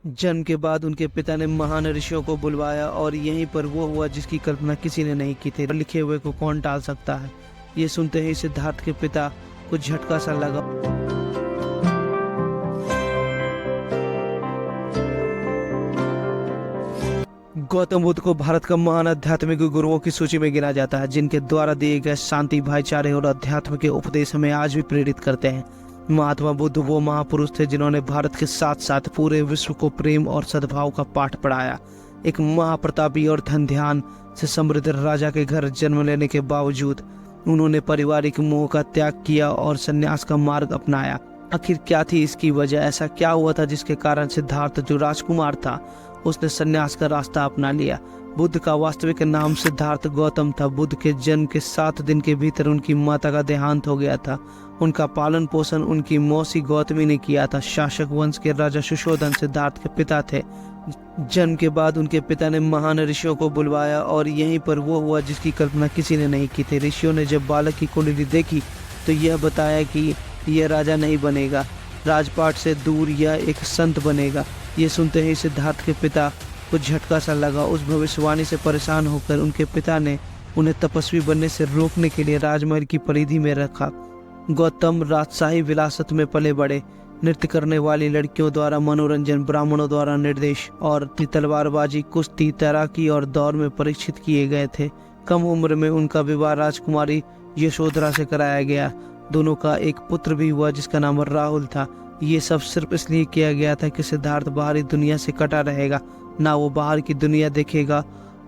जन्म के बाद उनके पिता ने महान ऋषियों को बुलवाया और यहीं पर वो हुआ जिसकी कल्पना किसी ने नहीं की थी। लिखे हुए को कौन टाल सकता है। ये सुनते ही सिद्धार्थ के पिता को झटका सा लगा। गौतम बुद्ध को भारत का महान आध्यात्मिक गुरुओं की सूची में गिना जाता है, जिनके द्वारा दिए गए शांति, भाईचारे और अध्यात्म के उपदेश हमें आज भी प्रेरित करते हैं। महात्मा बुद्ध वो महापुरुष थे जिन्होंने भारत के साथ साथ पूरे विश्व को प्रेम और सद्भाव का पाठ पढ़ाया। एक महाप्रतापी और धन ध्यान से समृद्ध राजा के घर जन्म लेने के बावजूद उन्होंने पारिवारिक मोह का त्याग किया और संन्यास का मार्ग अपनाया। आखिर क्या थी इसकी वजह? ऐसा क्या हुआ था जिसके कारण सिद्धार्थ जो राजकुमार था उसने संन्यास का रास्ता अपना लिया? बुद्ध का वास्तविक नाम सिद्धार्थ गौतम था। बुद्ध के जन्म के 7 दिन के भीतर उनकी माता का देहांत हो गया था। उनका पालन पोषण उनकी मौसी गौतमी ने किया था। शासक वंश के राजा सुशोधन सिद्धार्थ के पिता थे। जन्म के बाद उनके पिता ने महान ऋषियों को बुलवाया और यहीं पर वो हुआ जिसकी कल्पना किसी ने नहीं की थी। ऋषियों ने जब बालक की कुंडली देखी तो यह बताया कि यह राजा नहीं बनेगा, राजपाट से दूर यह एक संत बनेगा। ये सुनते ही सिद्धार्थ के पिता को झटका सा लगा। उस भविष्यवाणी से परेशान होकर उनके पिता ने उन्हें तपस्वी बनने से रोकने के लिए राजमहल की परिधि में रखा। गौतम राजशाही विरासत में पले बड़े। नृत्य करने वाली लड़कियों द्वारा मनोरंजन, ब्राह्मणों द्वारा निर्देश और तलवारबाजी, कुश्ती, तैराकी और दौड़ में परीक्षित किए गए थे। कम उम्र में उनका विवाह राजकुमारी यशोधरा से कराया गया। दोनों का एक पुत्र भी हुआ जिसका नाम राहुल था। ये सब सिर्फ इसलिए किया गया था कि सिद्धार्थ बाहरी दुनिया से कटा रहेगा, ना वो बाहर की दुनिया देखेगा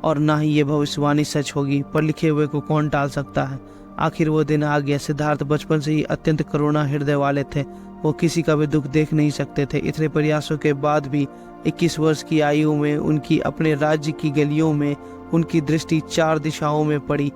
और ना ही ये भविष्यवाणी सच होगी। पर लिखे हुए को कौन टाल सकता है। आखिर वो दिन आ गया। सिद्धार्थ बचपन से ही अत्यंत करुणा हृदय वाले थे। वो किसी का भी दुख देख नहीं सकते थे। इतने प्रयासों के बाद भी 21 वर्ष की आयु में उनकी अपने राज्य की गलियों में उनकी दृष्टि 4 दिशाओं में पड़ी।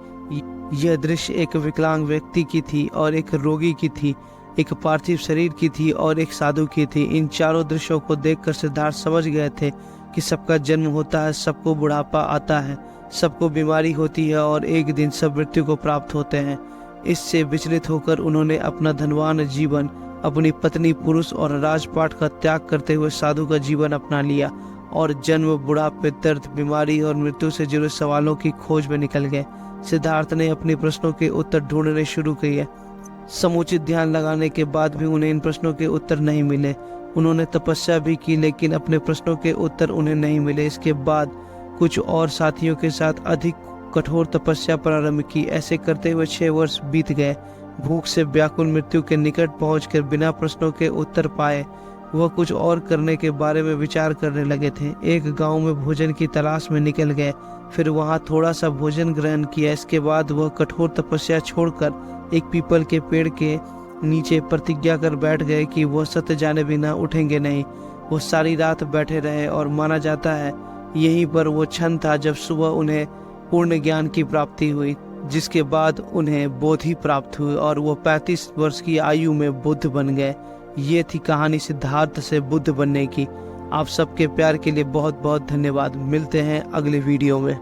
यह दृश्य एक विकलांग व्यक्ति की थी और एक रोगी की थी, एक पार्थिव शरीर की थी और एक साधु की थी। इन चारों दृश्यों को देखकर सिद्धार्थ समझ गए थे कि सबका जन्म होता है, सबको बुढ़ापा आता है, सबको बीमारी होती है और एक दिन सब मृत्यु को प्राप्त होते हैं। इससे विचलित होकर उन्होंने अपना धनवान जीवन, अपनी पत्नी, पुरुष और राजपाट का त्याग करते हुए साधु का जीवन अपना लिया और जन्म, बुढ़ापे, दर्द, बीमारी और मृत्यु से जुड़े सवालों की खोज में निकल गए। सिद्धार्थ ने अपने प्रश्नों के उत्तर ढूंढने शुरू किए। समुचित ध्यान लगाने के बाद भी उन्हें इन प्रश्नों के उत्तर नहीं मिले। उन्होंने तपस्या भी की लेकिन अपने प्रश्नों के उत्तर उन्हें नहीं मिले। इसके बाद कुछ और साथियों के साथ अधिक कठोर तपस्या प्रारंभ की। ऐसे करते हुए 6 वर्ष बीत गए। भूख से व्याकुल मृत्यु के निकट पहुंचकर बिना प्रश्नों के उत्तर पाए वह कुछ और करने के बारे में विचार करने लगे थे। एक गांव में भोजन की तलाश में निकल गए। फिर वहां थोड़ा सा भोजन ग्रहण किया। इसके बाद वह कठोर तपस्या छोड़कर एक पीपल के पेड़ के नीचे प्रतिज्ञा कर बैठ गए कि वह सत्य जाने बिना उठेंगे नहीं। वो सारी रात बैठे रहे और माना जाता है यहीं पर वो क्षण था जब सुबह उन्हें पूर्ण ज्ञान की प्राप्ति हुई, जिसके बाद उन्हें बोधि प्राप्त हुई और वो 35 वर्ष की आयु में बुद्ध बन गए। ये थी कहानी सिद्धार्थ से बुद्ध बनने की। आप सबके प्यार के लिए बहुत बहुत धन्यवाद। मिलते हैं अगले वीडियो में।